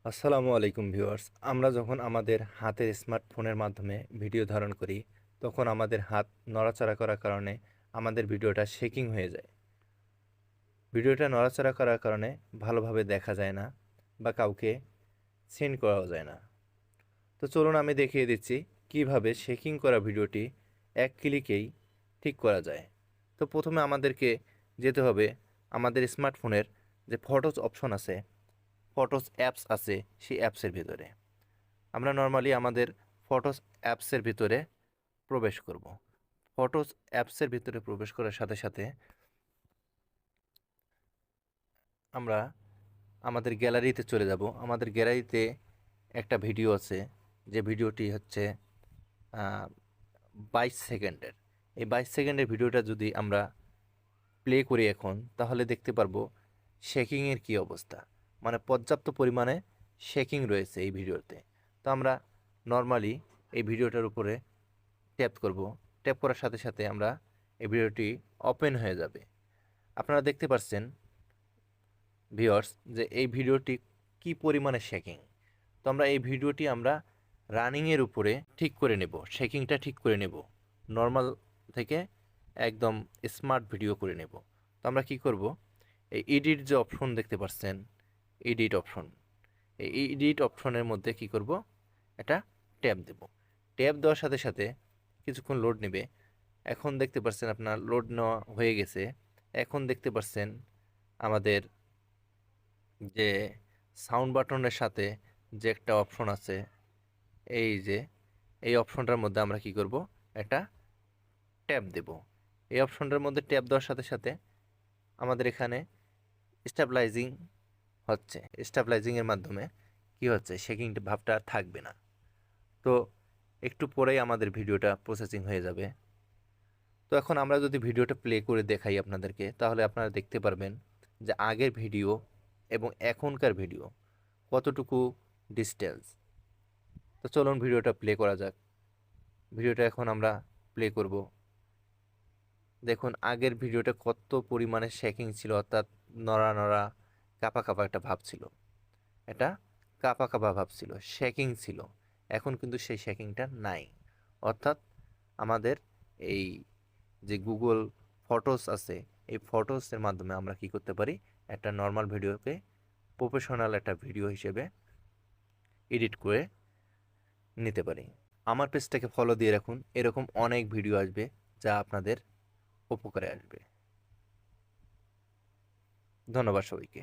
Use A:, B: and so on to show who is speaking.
A: আসসালামু আলাইকুম ভিউয়ার্স। আমরা যখন আমাদের হাতের স্মার্টফোনের মাধ্যমে ভিডিও ধারণ করি তখন আমাদের হাত নড়াচড়া করার কারণে আমাদের ভিডিওটা শেকিং হয়ে যায়। ভিডিওটা নড়াচড়া করার কারণে ভালোভাবে দেখা যায় না বা কাউকে সেন্ড করাও যায় না। তো চলুন আমি দেখিয়ে দিচ্ছি কিভাবে শেকিং করা ভিডিওটি এক ক্লিকেই ঠিক করা যায়। তো প্রথমে আমাদেরকে যেতে হবে আমাদের স্মার্টফোনের যে ফটোস অপশন আছে, ফটোস অ্যাপস আছে, সেই অ্যাপসের ভিতরে আমরা নর্মালি আমাদের ফটোস অ্যাপসের ভিতরে প্রবেশ করব। ফটোস অ্যাপসের ভিতরে প্রবেশ করার সাথে সাথে আমরা আমাদের গ্যালারিতে চলে যাব। আমাদের গ্যালারিতে একটা ভিডিও আছে, যে ভিডিওটি হচ্ছে 22 সেকেন্ডের। এই 22 সেকেন্ডের ভিডিওটা যদি আমরা প্লে করি এখন, তাহলে দেখতে পারবো শেকিংয়ের কী অবস্থা। মানে পর্যাপ্ত পরিমাণে শেকিং রয়েছে এই ভিডিওতে। তো আমরা নর্মালি এই ভিডিওটার উপরে ট্যাপ করব। ট্যাপ করার সাথে সাথে আমরা এই ভিডিওটি ওপেন হয়ে যাবে। আপনারা দেখতে পাচ্ছেন ভিউয়ার্স যে এই ভিডিওটি কি পরিমাণে শেকিং। তো আমরা এই ভিডিওটি আমরা রানিংয়ের উপরে ঠিক করে নেব, শেকিংটা ঠিক করে নেব, নর্মাল থেকে একদম স্মার্ট ভিডিও করে নেব। তো আমরা কি করব, এই এডিট যে অপশন দেখতে পাচ্ছেন, এডিট অপশন, এই এডিট অপশনের মধ্যে কি করব, এটা ট্যাপ দেব। ট্যাপ দেওয়ার সাথে সাথে কিছুক্ষণ লোড নেবে। এখন দেখতে পাচ্ছেন আপনার লোড নেওয়া হয়ে গেছে। এখন দেখতে পাচ্ছেন আমাদের যে সাউন্ড বাটনের সাথে যে একটা অপশন আছে, এই যে এই অপশনটার মধ্যে আমরা কি করব, একটা ট্যাপ দেব। এই অপশনটার মধ্যে ট্যাপ দেওয়ার সাথে সাথে আমাদের এখানে স্টেবিলাইজিং হচ্ছে। স্টেবিলাইজিংয়ের মাধ্যমে কি হচ্ছে, শেকিং ভাবটা আর থাকবে না। তো একটু পরেই আমাদের ভিডিওটা প্রসেসিং হয়ে যাবে। তো এখন আমরা যদি ভিডিওটা প্লে করে দেখাই আপনাদেরকে, তাহলে আপনারা দেখতে পারবেন যে আগের ভিডিও এবং এখনকার ভিডিও কতটুকু ডিস্টেন্স। তো চলুন ভিডিওটা প্লে করা যাক। ভিডিওটা এখন আমরা প্লে করব। দেখুন আগের ভিডিওটা কত পরিমাণে শেকিং ছিল, অর্থাৎ নড়া নড়া কাঁপা কাঁপা একটা ভাব ছিল। এটা কাঁপা কাঁপা ভাব ছিল, শেকিং ছিল। এখন কিন্তু সেই শেকিংটা নাই। অর্থাৎ আমাদের এই যে গুগল ফটোস আছে, এই ফটোসের মাধ্যমে আমরা কি করতে পারি, একটা নর্মাল ভিডিওকে প্রফেশনাল একটা ভিডিও হিসেবে এডিট করে নিতে পারি। আমার পেজটাকে ফলো দিয়ে রাখুন, এরকম অনেক ভিডিও আসবে যা আপনাদের উপকারে আসবে। ধন্যবাদ সবাইকে।